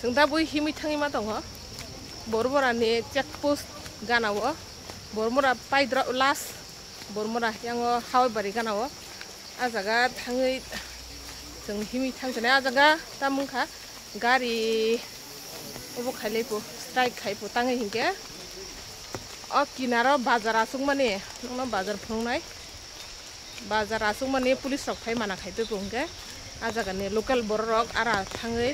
जों दा बय हिमै थाङै मा दङ बरमरानि चेकपोस्ट गानावो बरमरा पाइद्रा लास्ट बरमरा यांगो हावबारि गानावो आजागा थाङै जों हिमै थांजोनाय आजागा दा मुंखा गारि अबो खाइलेपो स्ट्राइक खाइपो ताङै हिंके अ किनारो बाजार आसुक माने नंना बाजार फुंनाय बाजार आसुक माने पुलिस रक फाय माना खाइबे बुंगे आजागानि लोकल बररक आरा थाङै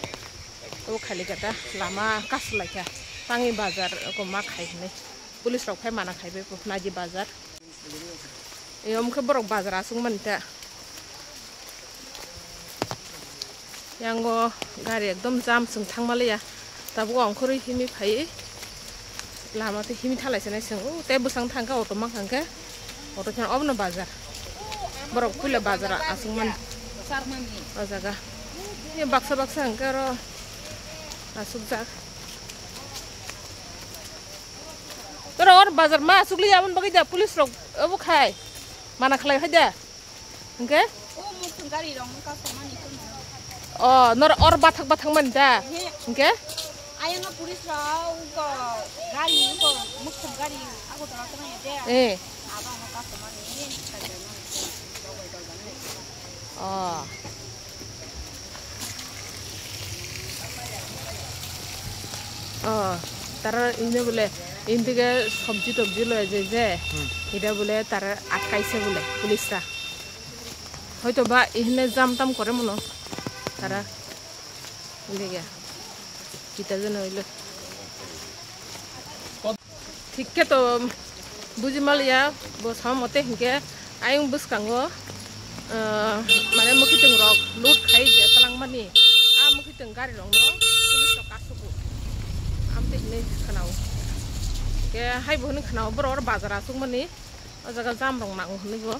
अबो खाइले गदा लामा कासलाइका ताङै बाजार को मा खाइने पुलिस रक फाय माना खाइबे नाजि बाजार एमखे बरक बाजार आसुक मानता यांगो गारि एकदम जाम जों थांमालिया दाबो अंखरै हिमि फाय लामाते हिमि थालायसनाय जों ते बसां थांगा अट माखांके अट थां अबनो बाजार बरक फुले बाजार आसुक मान आजागा ये बाक्सा बाक्सा अंकर आसुक जा तोरा और बाजार मा आसुक लियामन बगै दा पुलिस रक अबो खाय माना खलाय हायदा ओंके ओ मुखन गारि रं का समानि अ नर और बाथक बाथक मन दा ओंके आयंगा पुलिस राव को गारि को मुखन गारि आगो तरा तरा दे ए आबा न का समानि तारा इने बोले इनदिके सब्जी तब्जी लय जे इदा बोले तारा आटकाइसे बोले पुलिसरा হয়তো বা ইহনে জাম তাম করে মনো তারা লেগে কিতা যেন হইলো ঠিককে তো বুঝি মালিয়া বসাম মতে হিংকে আইং বুসকাঙ্গো মানে মুখিতং রক লুট খাই যে তালাং মানি আ মুখিতং গাড়ি রং no পুলিশ তো কাসুকু আমতে হিনে খানাও কে হাই বহনি খানাও বড় বাজার আসুক মানি ও জায়গা জাম রং নাং হনিবো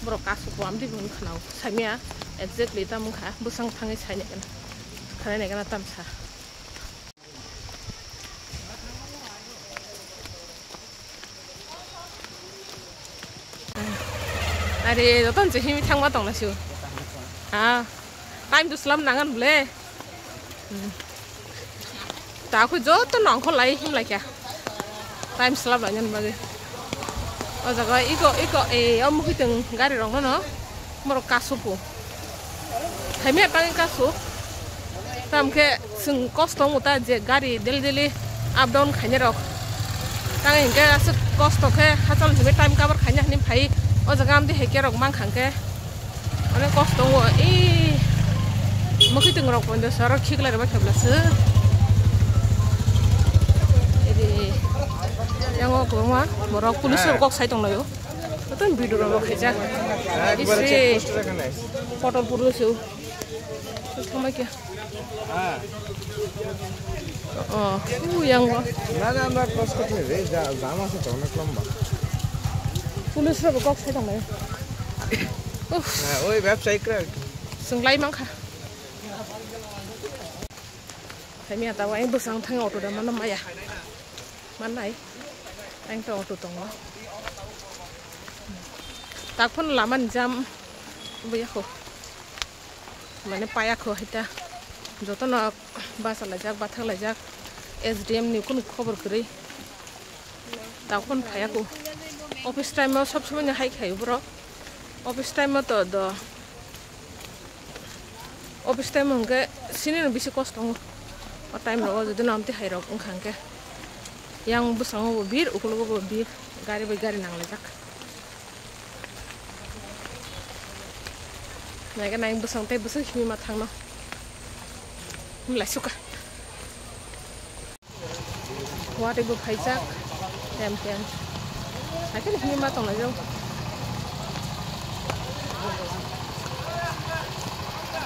बरक कासुखौ आमदि बुन खानाव सामिया एक्जेक्टली तामुखा बसां थाङै सायनायगोन खानायनायगोन तामसा आरे जतन जे हिमि थांमा दंनासु हा टाइम तो स्लाम नांगन बले ताखौ जत नंखौ लाई हिमलायका टाइम स्लाब लायन बागे o jaga iko e amukitung gari rong no moro kasuku haime tangi kasu tamke sung kostong uta je gari deli up down khane rok tangi inge as kosto ke hachal hime time cover khanya ni phai o jaga amdi heke rok mang khangke ane kostong o e mukitung rok pondo saro khigla ba khablasu yang aku mah borok pulis kok saya tong layo, itu video orang kerja, isi foto pulis itu, sama kia, yang gua, pulis kok saya tong layo, oi website kerja, senglai mangka, saya ni tahu yang besar tang auto dah mana maya, mana anh to auto tong lo tak pun laman jam buya ko mane paya ko hita joto na basa lajak bathak lajak SDM ni kun khobor kri tak pun paya ko office time ma sob somoy hai khai bro office time ma to do office time hongke sini no bisi kosto o time ro jodi namti hai rok ongkhangke yang busang bir ukul bir gari nang lejak naga nang busang teh busang himi matang no mulai suka wate bu phaijak tempian akhirnya himi matang aja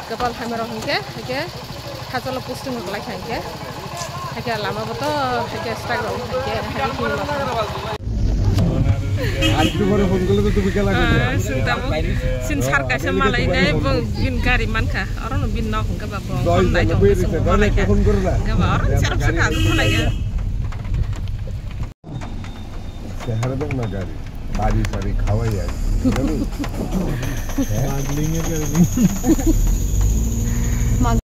kapal hamero hingke hake hajalo posting ngelak hingke hake lama beto hake strike ro hake hari himi matang Aduh baru phone kalau tu bikin lagi. Sin sarka sama lagi deh, bin gari manka, orang bin nok enggak apa, orang dah jauh semua lagi. Enggak apa, orang siapa sekarang tu lagi. Sehari dong nagari, bari sari khawai ya. Baglingnya kali.